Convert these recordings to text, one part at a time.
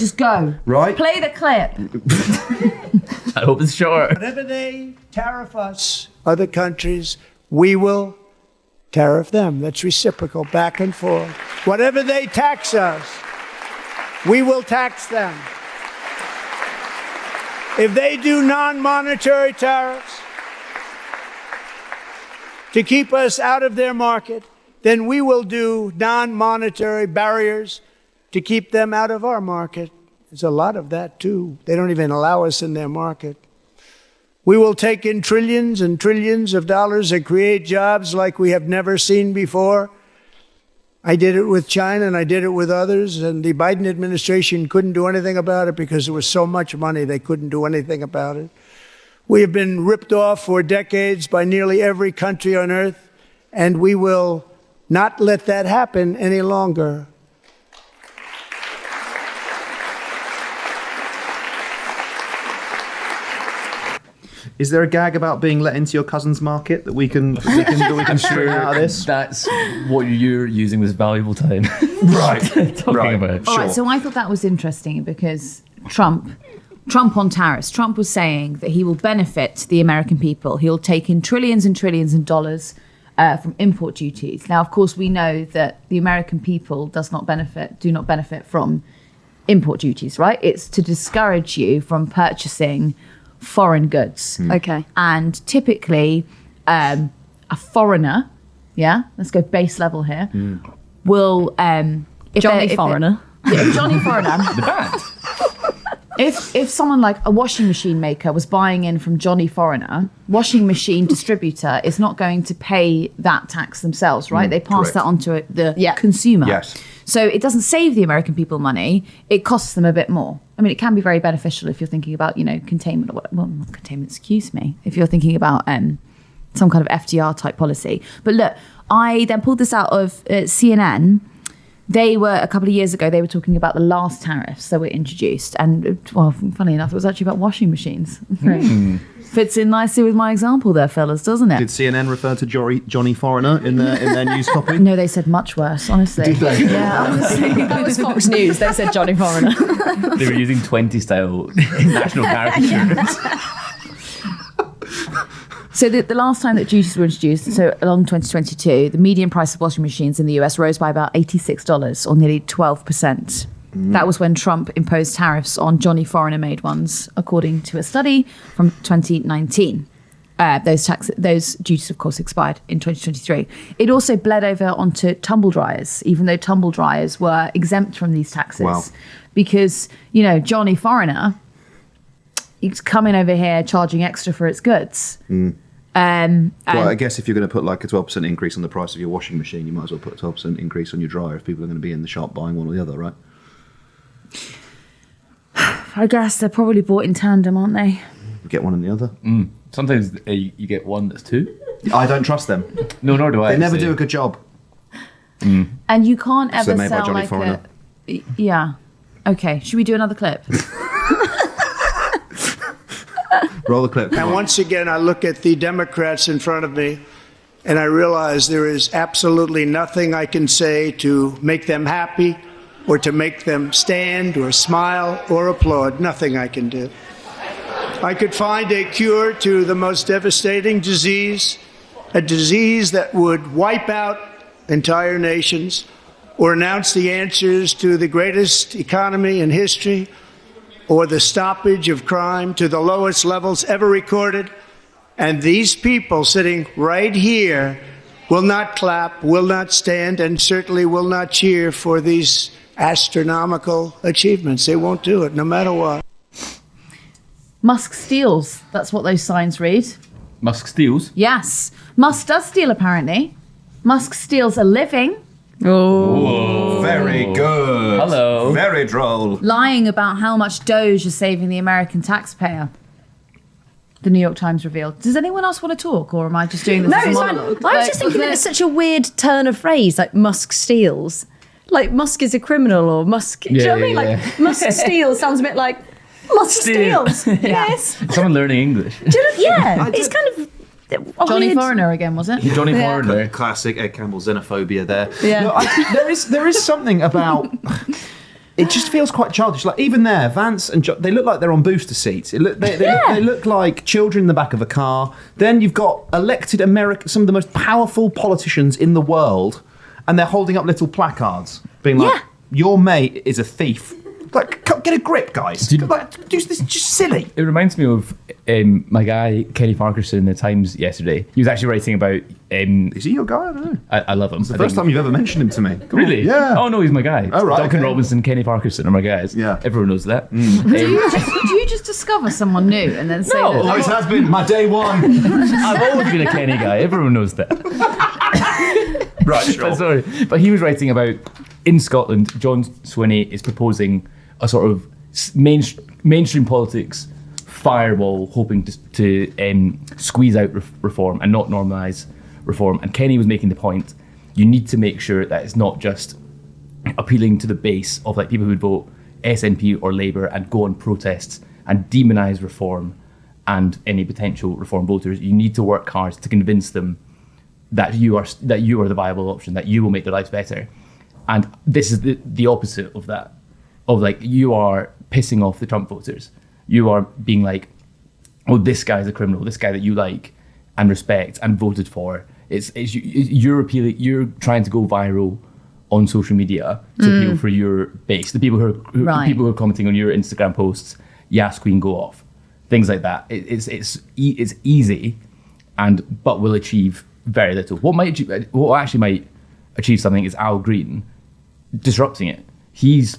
Just go. Right. Play the clip. I hope it's short. Whatever they tariff us, other countries, we will tariff them. That's reciprocal, back and forth. Whatever they tax us, we will tax them. If they do non-monetary tariffs to keep us out of their market, then we will do non-monetary barriers to keep them out of our market. There's a lot of that, too. They don't even allow us in their market. We will take in trillions and trillions of dollars and create jobs like we have never seen before. I did it with China and I did it with others, and the Biden administration couldn't do anything about it because there was so much money they couldn't do anything about it. We have been ripped off for decades by nearly every country on earth, and we will not let that happen any longer. Is there a gag about being let into your cousin's market that we can straighten out of this? That's what you're using this valuable time. Right. Talking about. All right, so I thought that was interesting because Trump on tariffs, Trump was saying that he will benefit the American people. He'll take in trillions and trillions of dollars from import duties. Now, of course, we know that the American people do not benefit from import duties, right? It's to discourage you from purchasing foreign goods. Okay. And typically, a foreigner, let's go base level here, will... Johnny Foreigner. Johnny Foreigner. The band. If someone like a washing machine maker was buying in from Johnny Foreigner, washing machine distributor is not going to pay that tax themselves, right? They pass correct. that on to the consumer. Yes. So it doesn't save the American people money. It costs them a bit more. I mean, it can be very beneficial if you're thinking about, containment, not containment, excuse me, if you're thinking about some kind of FDR type policy. But look, I then pulled this out of CNN. They were, a couple of years ago, they were talking about the last tariffs that were introduced. And, well, funny enough, it was actually about washing machines. Fits in nicely with my example there, fellas, doesn't it? Did CNN refer to Johnny Foreigner in their news copy? No, they said much worse, honestly. Did they? Yeah, honestly. That was Fox News. They said Johnny Foreigner. They were using 20 style national caricatures. So the last time that duties were introduced, so along 2022, the median price of washing machines in the US rose by about $86, or nearly 12%. That was when Trump imposed tariffs on Johnny Foreigner-made ones, according to a study from 2019. Those duties, of course, expired in 2023. It also bled over onto tumble dryers, even though tumble dryers were exempt from these taxes. Wow. Because, Johnny Foreigner, he's coming over here charging extra for its goods. Well, I guess if you're going to put like a 12% increase on the price of your washing machine, you might as well put a 12% increase on your dryer if people are going to be in the shop buying one or the other, right? I guess they're probably bought in tandem, aren't they? Get one and the other. Sometimes you get one that's two. I don't trust them. No, nor do I. They never do a good job. And you can't ever made by sell Johnny like Foreigner. Yeah. Okay, should we do another clip? Roll the clip. And once again, I look at the Democrats in front of me, and I realize there is absolutely nothing I can say to make them happy or to make them stand or smile or applaud. Nothing I can do. I could find a cure to the most devastating disease, a disease that would wipe out entire nations, or announce the answers to the greatest economy in history, or the stoppage of crime to the lowest levels ever recorded. And these people sitting right here will not clap, will not stand, and certainly will not cheer for these astronomical achievements. They won't do it, no matter what. Musk steals. That's what those signs read. Musk steals. Yes. Musk does steal, apparently. Musk steals a living. Oh. Very good. Hello. Very droll. Lying about how much Doge is saving the American taxpayer. The New York Times revealed. Does anyone else want to talk, or am I just doing this as a it's fine. monologue? I was just thinking that it's such a weird turn of phrase, like Musk steals. Like Musk is a criminal, or Musk... do you know what I mean? Like Musk steals sounds a bit like Musk steals. Yes. Someone learning English. Do you know, it's kind of... Johnny Foreigner again, was it? Johnny Foreigner. Classic Ed Campbell xenophobia there. Yeah. No, there is something about it just feels quite childish. Like even there, Vance and they look like they're on booster seats. They look like children in the back of a car. Then you've got elected some of the most powerful politicians in the world, and they're holding up little placards, being like, "Your mate is a thief." Like, get a grip, guys. This is just silly. It reminds me of my guy, Kenny Farquharson in the Times yesterday. He was actually writing about... is he your guy? I don't know. I love him. It's the first time you've ever mentioned him to me. Really? Yeah. Oh, no, he's my guy. Oh, right. Duncan Robinson, Kenny Farquharson are my guys. Yeah. Everyone knows that. Do you just discover someone new and then say that? Always has been my day one. I've always been a Kenny guy. Everyone knows that. Right, sure. But he was writing about, in Scotland, John Swinney is proposing a sort of mainstream politics firewall, hoping to squeeze out reform and not normalise reform. And Kenny was making the point, you need to make sure that it's not just appealing to the base of like people who would vote SNP or Labour and go on protests and demonise reform and any potential reform voters. You need to work hard to convince them that you are the viable option, that you will make their lives better. And this is the opposite of that. Of like, you are pissing off the Trump voters. You are being like, oh, this guy's a criminal, this guy that you like and respect and voted for. You're appealing, you're trying to go viral on social media to appeal for your base. The people who are commenting on your Instagram posts, yes, Queen, go off. Things like that. It's easy, but will achieve very little. What actually might achieve something is Al Green disrupting it. He's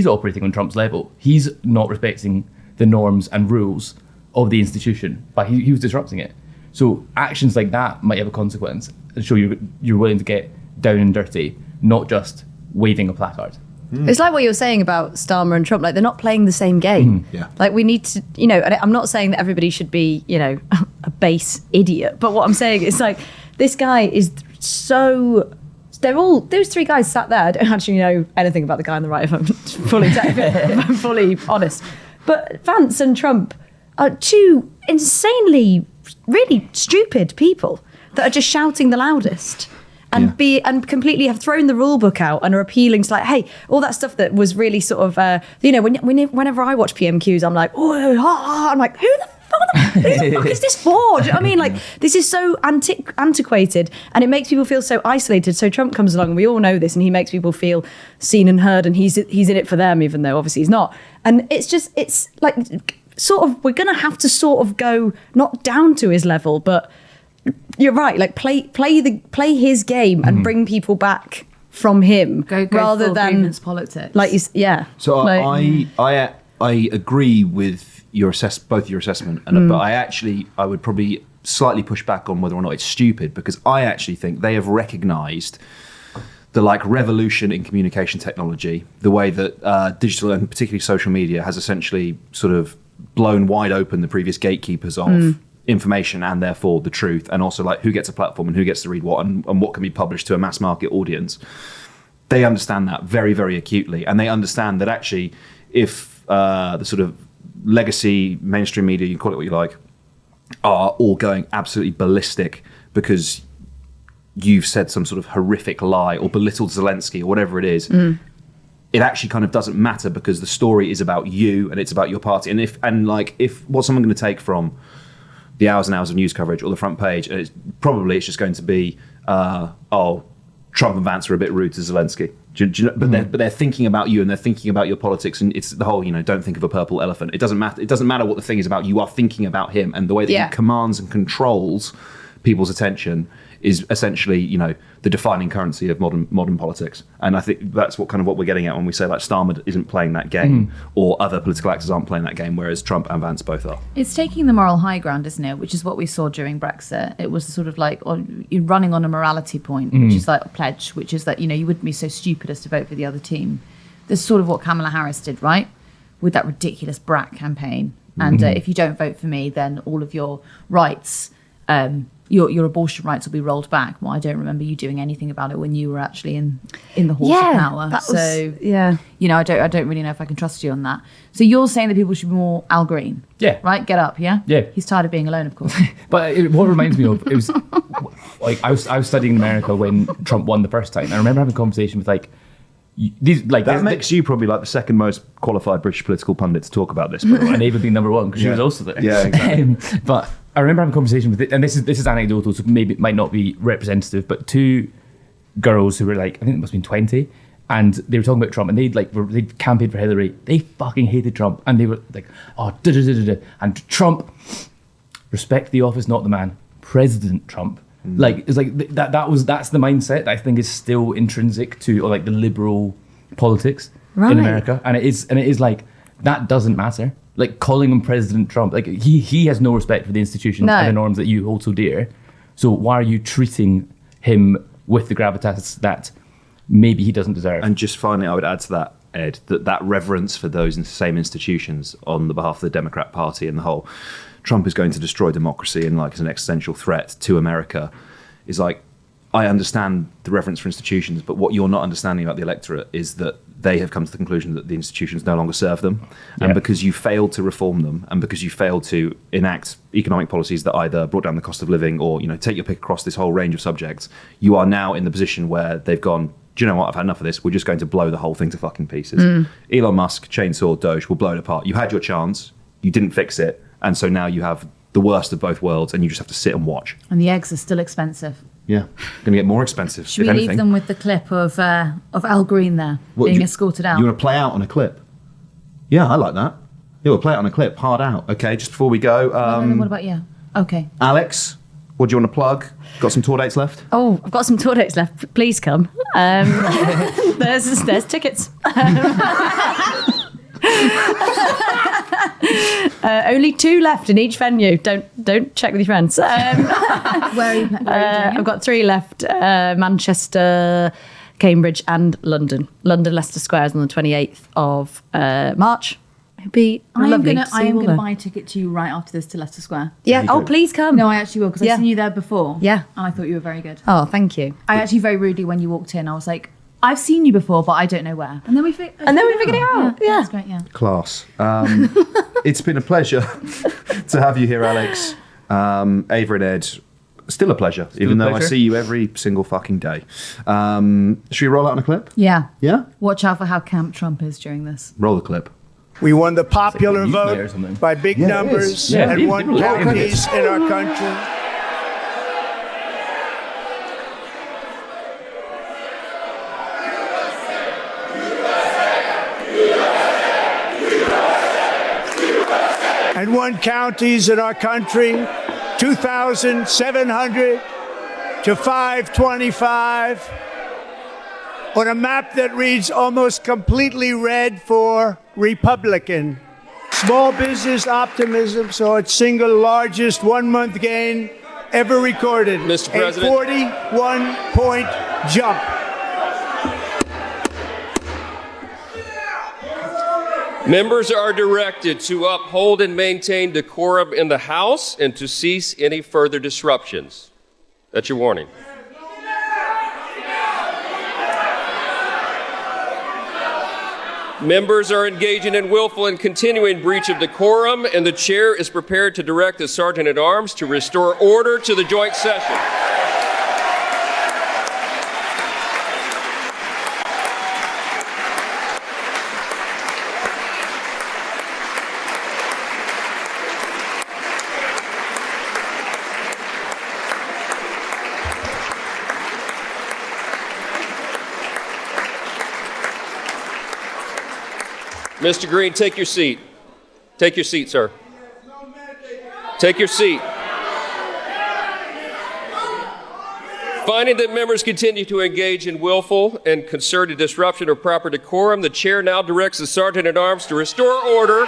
operating on Trump's level. He's not respecting the norms and rules of the institution, but he was disrupting it. So actions like that might have a consequence and show you're willing to get down and dirty, not just waving a placard. It's like what you're saying about Starmer and Trump. Like, they're not playing the same game. Yeah. Like, we need to, and I'm not saying that everybody should be, a base idiot. But what I'm saying is, like, this guy is so... Those three guys sat there. I don't actually know anything about the guy on the right, if I'm fully honest. But Vance and Trump are two insanely, really stupid people that are just shouting the loudest and completely have thrown the rule book out and are appealing to, like, hey, all that stuff that was really sort of, whenever I watch PMQs, I'm like, I'm like, who the fuck is this for? Do you know what I mean? Like, this is so antiquated, and it makes people feel so isolated. So Trump comes along, and we all know this, and he makes people feel seen and heard, and he's in it for them, even though obviously he's not. And it's like, sort of, we're going to have to sort of go not down to his level, but you're right, like play his game and bring people back from him, go rather than grievance politics. Like, So like, I agree with both your assessment, but I would probably slightly push back on whether or not it's stupid, because I actually think they have recognised the revolution in communication technology, the way that digital and particularly social media has essentially sort of blown wide open the previous gatekeepers of information and therefore the truth, and also like who gets a platform and who gets to read what and what can be published to a mass market audience. They understand that very, very acutely, and they understand that actually if the sort of legacy mainstream media, you call it what you like, are all going absolutely ballistic because you've said some sort of horrific lie or belittled Zelensky or whatever it is, it actually kind of doesn't matter, because the story is about you and it's about your party. And if what's someone going to take from the hours and hours of news coverage or the front page, and it's just going to be, Trump and Vance are a bit rude to Zelensky. But they're thinking about you, and they're thinking about your politics, and it's the whole, don't think of a purple elephant. It doesn't matter. It doesn't matter what the thing is about. You are thinking about him, and the way that he commands and controls people's attention is essentially, the defining currency of modern politics. And I think that's what we're getting at when we say like Starmer isn't playing that game, or other political actors aren't playing that game, whereas Trump and Vance both are. It's taking the moral high ground, isn't it? Which is what we saw during Brexit. It was sort of like you're running on a morality point, which is like a pledge, which is that, you wouldn't be so stupid as to vote for the other team. This is sort of what Kamala Harris did, right? With that ridiculous brat campaign. And if you don't vote for me, then all of your rights, your abortion rights will be rolled back. Well, I don't remember you doing anything about it when you were actually in the halls of power. I don't really know if I can trust you on that. So you're saying that people should be more Al Green, right? Get up, yeah. He's tired of being alone, of course. But what reminds me of, it was like I was studying in America when Trump won the first time. And I remember having a conversation with like these like That makes you probably like the second most qualified British political pundit to talk about this. By the way. and Ava being number one because she was also there. Yeah, exactly. But I remember having a conversation with it, and this is anecdotal, so maybe it might not be representative, but two girls who were like, I think it must have been 20, and they were talking about Trump, and they'd campaigned for Hillary. They fucking hated Trump, and they were like, oh, and Trump, respect the office, not the man. President Trump. Like it's like that's the mindset that I think is still intrinsic to or like the liberal politics in America, and it is like that doesn't matter. Like calling him President Trump, like he has no respect for the institutions and the norms that you hold so dear. So why are you treating him with the gravitas that maybe he doesn't deserve? And just finally, I would add to that, Ed, that reverence for those same institutions on the behalf of the Democrat Party and the whole Trump is going to destroy democracy and like as an existential threat to America is like, I understand the reverence for institutions, but what you're not understanding about the electorate is that they have come to the conclusion that the institutions no longer serve them. And because you failed to reform them and because you failed to enact economic policies that either brought down the cost of living or, you know, take your pick across this whole range of subjects, you are now in the position where they've gone, do you know what, I've had enough of this. We're just going to blow the whole thing to fucking pieces. Elon Musk, chainsaw, Doge, will blow it apart. You had your chance, you didn't fix it. And so now you have the worst of both worlds and you just have to sit and watch. And the eggs are still expensive. Yeah, going to get more expensive. Should we leave them with the clip of Al Green there being escorted out? You want to play out on a clip? Yeah, I like that. Yeah, we'll play it on a clip, hard out. Okay, just before we go. What about you? Okay. Alex, what do you want to plug? Got some tour dates left? Oh, I've got some tour dates left. Please come. There's tickets. Only 2 left in each venue. Don't check with your friends. Where are you doing I've got 3 left: Manchester, Cambridge, and London. London Leicester Square is on the 28th of March. It'd be lovely. I am going to buy a ticket to you right after this to Leicester Square. Yeah. Oh, please come. No, I actually will because I've seen you there before. Yeah. And I thought you were very good. Oh, thank you. I actually very rudely when you walked in, I was like, I've seen you before, but I don't know where. And then we figured it out. Yeah. That's great, yeah. Class. It's been a pleasure to have you here, Alex. Ava and Ed, still a pleasure, even though I see you every single fucking day. Should we roll out on a clip? Yeah. Yeah? Watch out for how camp Trump is during this. Roll the clip. We won the popular vote by big numbers and won counties in our country. And won counties in our country, 2,700 to 525, on a map that reads almost completely red for Republican. Small business optimism saw its single largest one-month gain ever recorded. Mr. President. A 41-point jump. Members are directed to uphold and maintain decorum in the House and to cease any further disruptions. That's your warning. Members are engaging in willful and continuing breach of decorum, and the chair is prepared to direct the Sergeant-at-Arms to restore order to the joint session. Mr. Green, take your seat. Take your seat, sir. Take your seat. Finding that members continue to engage in willful and concerted disruption of proper decorum, the chair now directs the Sergeant-at-Arms to restore order.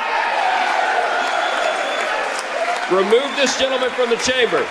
Remove this gentleman from the chamber.